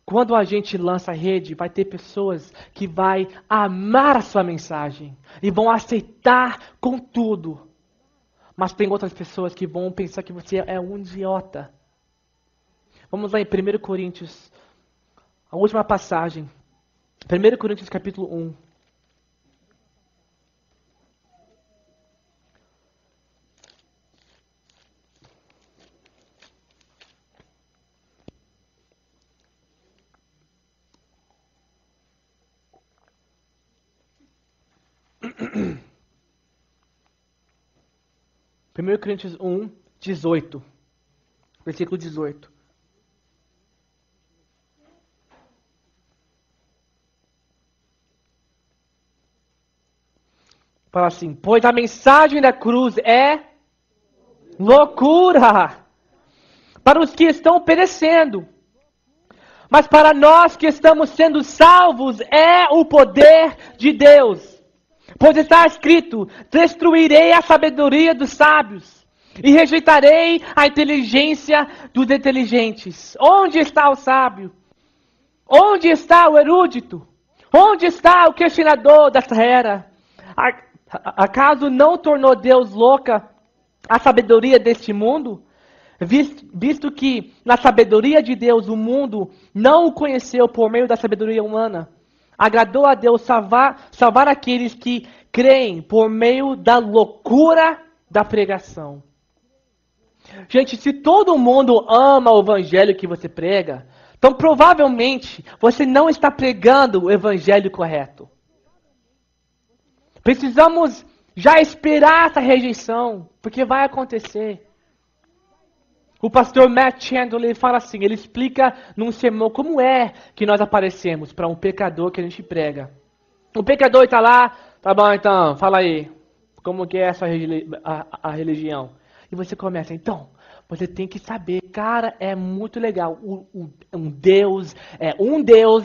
quando a gente lança a rede, vai ter pessoas que vai amar a sua mensagem e vão aceitar com tudo. Mas tem outras pessoas que vão pensar que você é um idiota. Vamos lá em 1 Coríntios, a última passagem. 1 Coríntios capítulo 1. Primeiro Coríntios 1, 18. Versículo 18. Fala assim: pois a mensagem da cruz é loucura para os que estão perecendo. Mas para nós que estamos sendo salvos é o poder de Deus. Pois está escrito: destruirei a sabedoria dos sábios e rejeitarei a inteligência dos inteligentes. Onde está o sábio? Onde está o erudito? Onde está o questionador desta era? Acaso não tornou Deus louca a sabedoria deste mundo? Visto que na sabedoria de Deus o mundo não o conheceu por meio da sabedoria humana. Agradou a Deus salvar aqueles que creem por meio da loucura da pregação. Gente, se todo mundo ama o evangelho que você prega, então provavelmente você não está pregando o evangelho correto. Precisamos já esperar essa rejeição, porque vai acontecer. O pastor Matt Chandler, ele fala assim, ele explica num sermão como é que nós aparecemos para um pecador que a gente prega. O pecador está lá, tá bom então, fala aí, como que é essa a religião? E você começa, então, você tem que saber, cara, é muito legal. Um Deus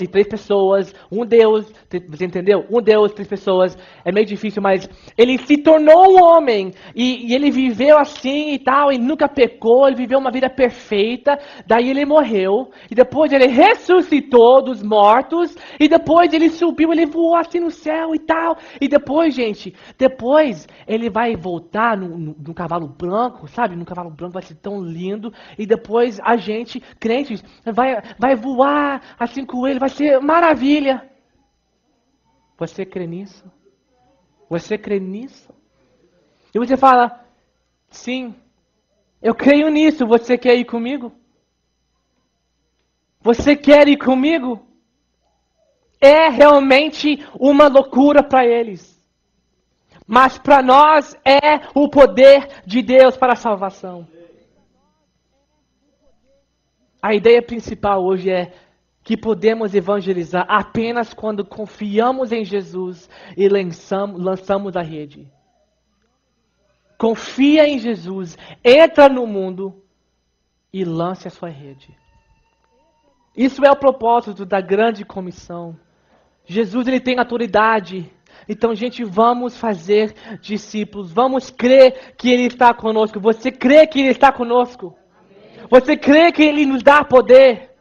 e 3 pessoas. Um Deus, você entendeu? Um Deus, 3 pessoas. É meio difícil, mas ele se tornou um homem. E ele viveu assim e tal, e nunca pecou. Ele viveu uma vida perfeita. Daí ele morreu. E depois ele ressuscitou dos mortos. E depois ele subiu, ele voou assim no céu e tal. E depois, gente, ele vai voltar num cavalo branco, sabe? Num cavalo branco vai ser tão lindo, e depois a gente, crentes, vai voar assim com ele, vai ser maravilha. Você crê nisso? Você crê nisso? E você fala, sim, eu creio nisso, você quer ir comigo? Você quer ir comigo? É realmente uma loucura para eles. Mas para nós é o poder de Deus para a salvação. A ideia principal hoje é que podemos evangelizar apenas quando confiamos em Jesus e lançamos a rede. Confia em Jesus, entra no mundo e lance a sua rede. Isso é o propósito da grande comissão. Jesus, ele tem autoridade. Então, gente, vamos fazer discípulos. Vamos crer que ele está conosco. Você crê que ele está conosco? Você crê que ele nos dá poder?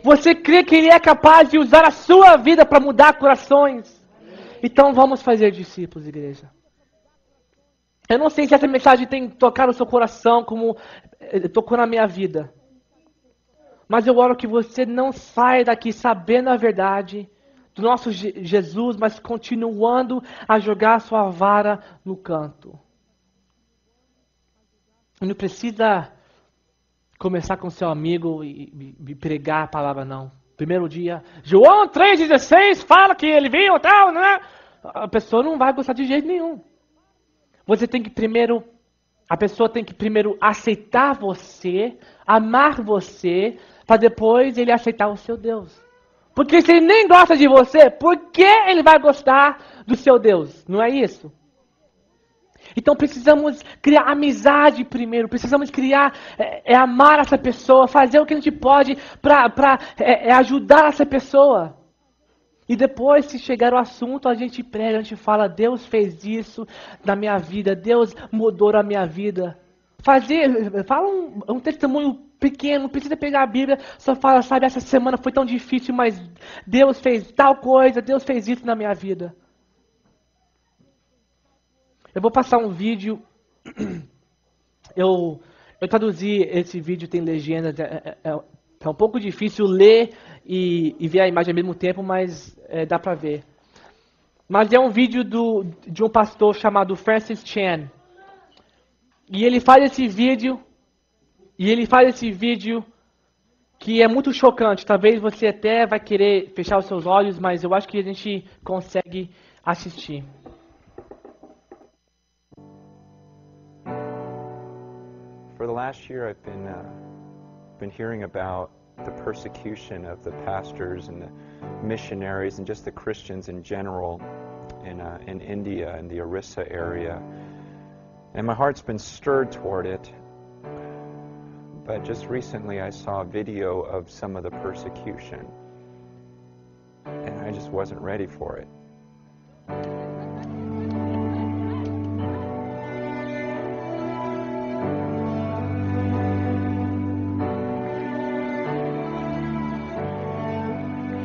Você crê que ele é capaz de usar a sua vida para mudar corações? Então vamos fazer discípulos, igreja. Eu não sei se essa mensagem tem tocado o seu coração como tocou na minha vida. Mas eu oro que você não saia daqui sabendo a verdade do nosso Jesus, mas continuando a jogar sua vara no canto. Não precisa começar com seu amigo e pregar a palavra, não. Primeiro dia, João 3,16 fala que ele veio e tal, né? A pessoa não vai gostar de jeito nenhum. Você tem que primeiro, a pessoa tem que primeiro aceitar você, amar você, para depois ele aceitar o seu Deus. Porque se ele nem gosta de você, por que ele vai gostar do seu Deus? Não é isso? Então precisamos criar amizade primeiro, precisamos criar, amar essa pessoa, fazer o que a gente pode para ajudar essa pessoa. E depois, se chegar o assunto, a gente prega, a gente fala, Deus fez isso na minha vida, Deus mudou a minha vida. Fala um testemunho pequeno, não precisa pegar a Bíblia, só fala, sabe, essa semana foi tão difícil, mas Deus fez tal coisa, Deus fez isso na minha vida. Eu vou passar um vídeo, eu traduzi esse vídeo, tem legendas, é um pouco difícil ler e ver a imagem ao mesmo tempo, mas dá pra ver. Mas é um vídeo de um pastor chamado Francis Chan. E ele faz esse vídeo que é muito chocante. Talvez você até vai querer fechar os seus olhos, mas eu acho que a gente consegue assistir. For the last year, I've been hearing about the persecution of the pastors and the missionaries and just the Christians in general in India, in the Orissa area. And my heart's been stirred toward it. But just recently I saw a video of some of the persecution. And I just wasn't ready for it.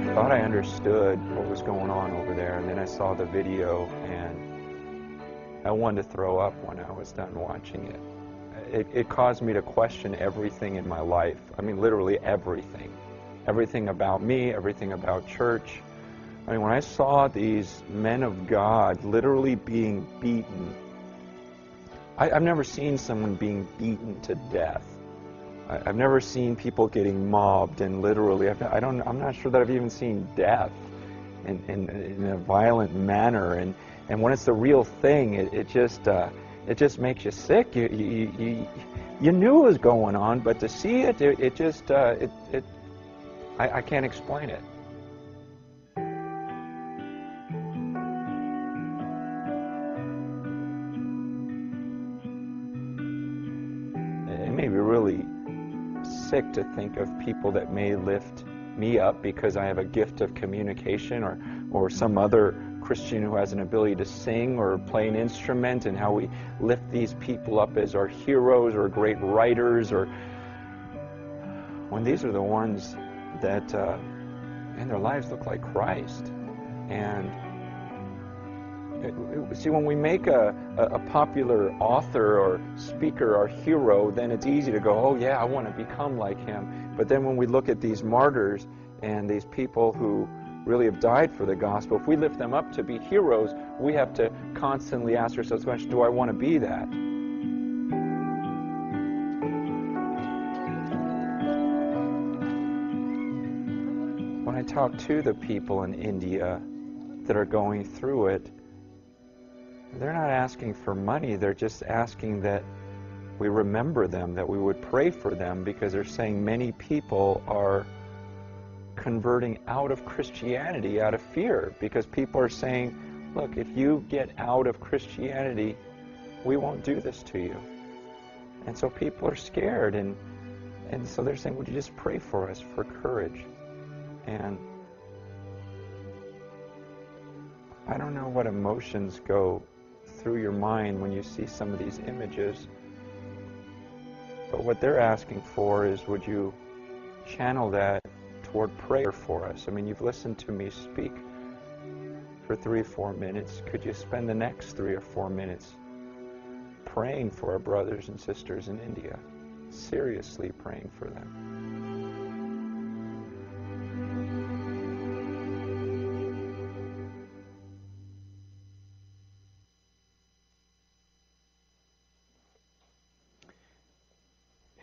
I thought I understood what was going on over there, and then I saw the video, and I wanted to throw up when I was done watching it. It caused me to question everything in my life. I mean, literally everything. Everything about me, everything about church. I mean, when I saw these men of God literally being beaten, I've never seen someone being beaten to death. I've never seen people getting mobbed, and literally, I'm not sure that I've even seen death in a violent manner. And when it's the real thing, it just makes you sick. You knew it was going on, but to see it, I can't explain it. It made me really sick to think of people that may lift me up because I have a gift of communication, or some other Christian who has an ability to sing or play an instrument, and how we lift these people up as our heroes or great writers, or when these are the ones that and their lives look like Christ. And see, when we make a popular author or speaker our hero, then it's easy to go, oh yeah, I want to become like him. But then when we look at these martyrs and these people who really have died for the gospel, if we lift them up to be heroes, we have to constantly ask ourselves the question, do I want to be that? When I talk to the people in India that are going through it, they're not asking for money, they're just asking that we remember them, that we would pray for them, because they're saying many people are converting out of Christianity out of fear, because people are saying, look, if you get out of Christianity, we won't do this to you. And so people are scared, and so they're saying, would you just pray for us for courage? And I don't know what emotions go through your mind when you see some of these images, but what they're asking for is, would you channel that toward prayer for us? I mean, you've listened to me speak for 3 or 4 minutes. Could you spend the next 3 or 4 minutes praying for our brothers and sisters in India, seriously praying for them?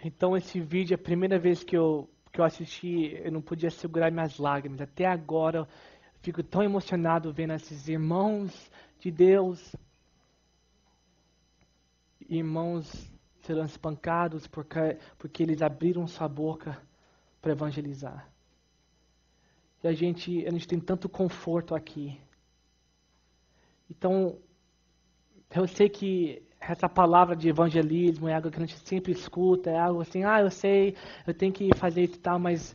Então esse vídeo, a primeira vez que eu assisti, eu não podia segurar minhas lágrimas. Até agora eu fico tão emocionado vendo esses irmãos de Deus irmãos serão espancados porque eles abriram sua boca para evangelizar. E a gente tem tanto conforto aqui. Então, eu sei que essa palavra de evangelismo é algo que a gente sempre escuta, é algo assim, eu sei, eu tenho que fazer isso e tal, mas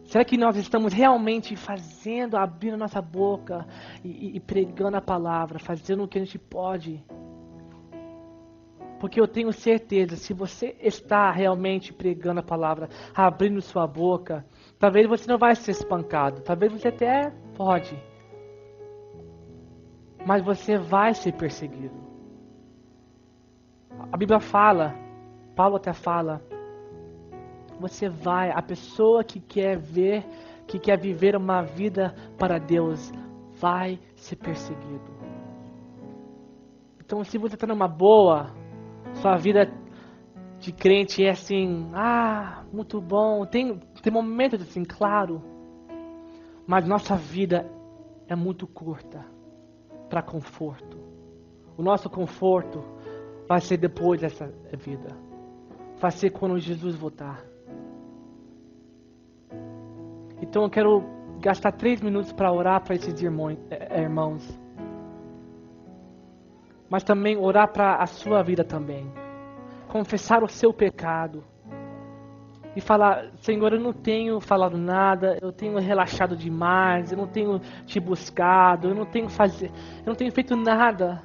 será que nós estamos realmente fazendo, abrindo nossa boca e pregando a palavra, fazendo o que a gente pode? Porque eu tenho certeza, se você está realmente pregando a palavra, abrindo sua boca, talvez você não vai ser espancado, talvez você até pode, mas você vai ser perseguido. A Bíblia fala, Paulo até fala, a pessoa que quer viver uma vida para Deus, vai ser perseguido. Então, se você está numa boa, sua vida de crente é assim, muito bom, tem momentos assim, claro, mas nossa vida é muito curta para conforto. O nosso conforto vai ser depois dessa vida, vai ser quando Jesus voltar. Então eu quero gastar 3 minutos para orar para esses irmãos. Mas também orar para a sua vida também. Confessar o seu pecado. E falar, Senhor, eu não tenho falado nada, eu tenho relaxado demais, eu não tenho te buscado, eu não tenho feito nada.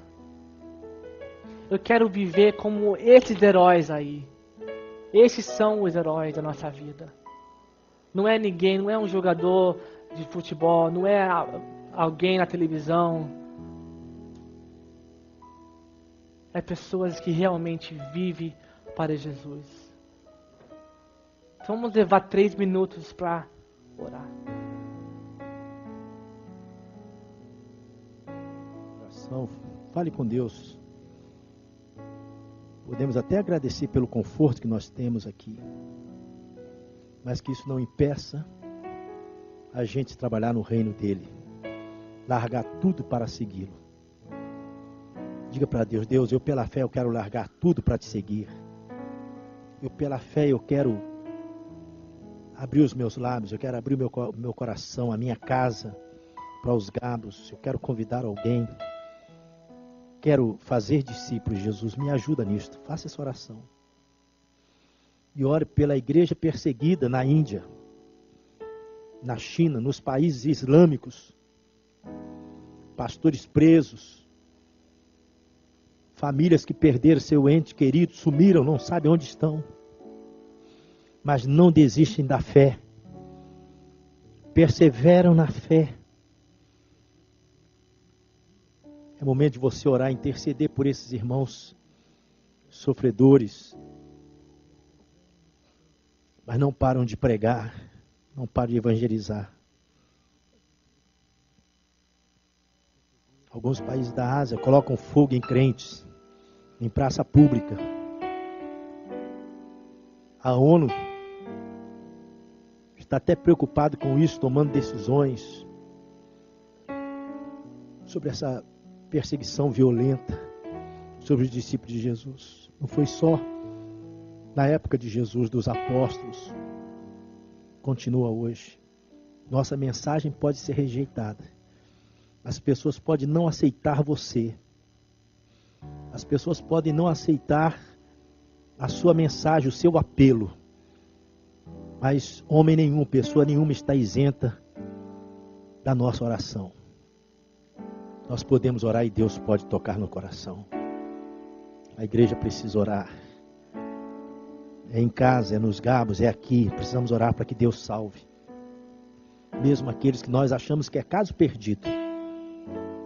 Eu quero viver como esses heróis aí. Esses são os heróis da nossa vida. Não é ninguém, não é um jogador de futebol, não é alguém na televisão. É pessoas que realmente vivem para Jesus. Então vamos levar 3 minutos para orar. Oração, fale com Deus. Podemos até agradecer pelo conforto que nós temos aqui, mas que isso não impeça a gente trabalhar no reino dele, largar tudo para segui-lo. Diga para Deus, Deus, eu pela fé eu quero largar tudo para te seguir. Eu pela fé eu quero abrir os meus lábios, eu quero abrir o meu coração, a minha casa para os gabos. Eu quero convidar alguém. Quero fazer discípulos, Jesus, me ajuda nisto. Faça essa oração. E ore pela igreja perseguida na Índia, na China, nos países islâmicos. Pastores presos. Famílias que perderam seu ente querido, sumiram, não sabem onde estão. Mas não desistem da fé. Perseveram na fé. É momento de você orar, interceder por esses irmãos sofredores. Mas não param de pregar, não param de evangelizar. Alguns países da Ásia colocam fogo em crentes, em praça pública. A ONU está até preocupado com isso, tomando decisões sobre essa perseguição violenta sobre os discípulos de Jesus. Não foi só na época de Jesus, dos apóstolos. Continua hoje. Nossa mensagem pode ser rejeitada. As pessoas podem não aceitar você. As pessoas podem não aceitar a sua mensagem, o seu apelo. Mas homem nenhum, pessoa nenhuma está isenta da nossa oração. Nós podemos orar e Deus pode tocar no coração. A igreja precisa orar. É em casa, é nos gabos, é aqui. Precisamos orar para que Deus salve. Mesmo aqueles que nós achamos que é caso perdido.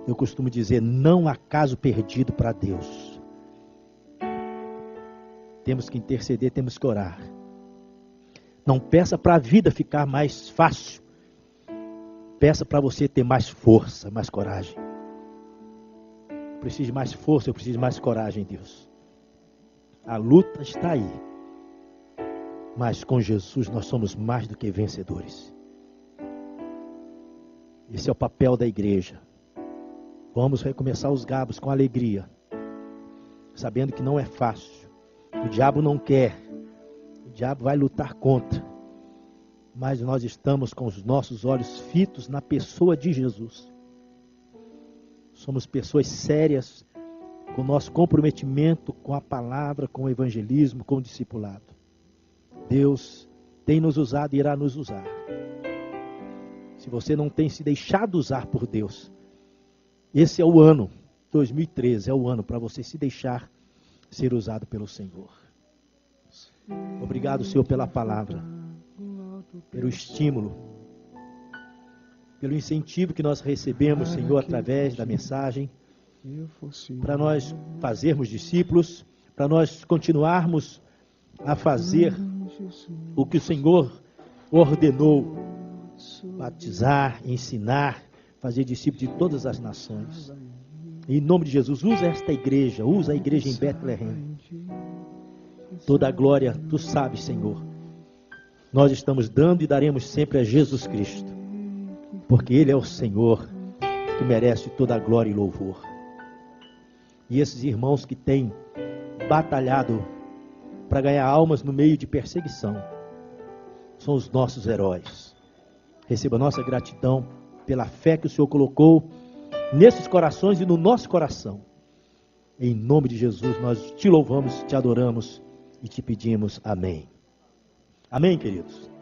Eu costumo dizer, não há caso perdido para Deus. Temos que interceder, temos que orar. Não peça para a vida ficar mais fácil. Peça para você ter mais força, mais coragem. Eu preciso de mais força, eu preciso de mais coragem, Deus. A luta está aí. Mas com Jesus nós somos mais do que vencedores. Esse é o papel da igreja. Vamos recomeçar os gabos com alegria. sabendo que não é fácil. O diabo não quer, o diabo vai lutar contra, mas nós estamos com os nossos olhos fitos na pessoa de Jesus. Somos pessoas sérias, com o nosso comprometimento com a palavra, com o evangelismo, com o discipulado. Deus tem nos usado e irá nos usar. Se você não tem se deixado usar por Deus, esse é o ano, 2013, é o ano para você se deixar ser usado pelo Senhor. Obrigado, Senhor, pela palavra, pelo estímulo, pelo incentivo que nós recebemos, Senhor, através da mensagem, para nós fazermos discípulos, para nós continuarmos a fazer o que o Senhor ordenou, batizar, ensinar, fazer discípulos de todas as nações. Em nome de Jesus, usa esta igreja, usa a igreja em Bethlehem. Toda a glória, tu sabes, Senhor. Nós estamos dando e daremos sempre a Jesus Cristo, porque Ele é o Senhor que merece toda a glória e louvor. E esses irmãos que têm batalhado para ganhar almas no meio de perseguição, são os nossos heróis. Receba nossa gratidão pela fé que o Senhor colocou nesses corações e no nosso coração. Em nome de Jesus, nós te louvamos, te adoramos e te pedimos amém. Amém, queridos?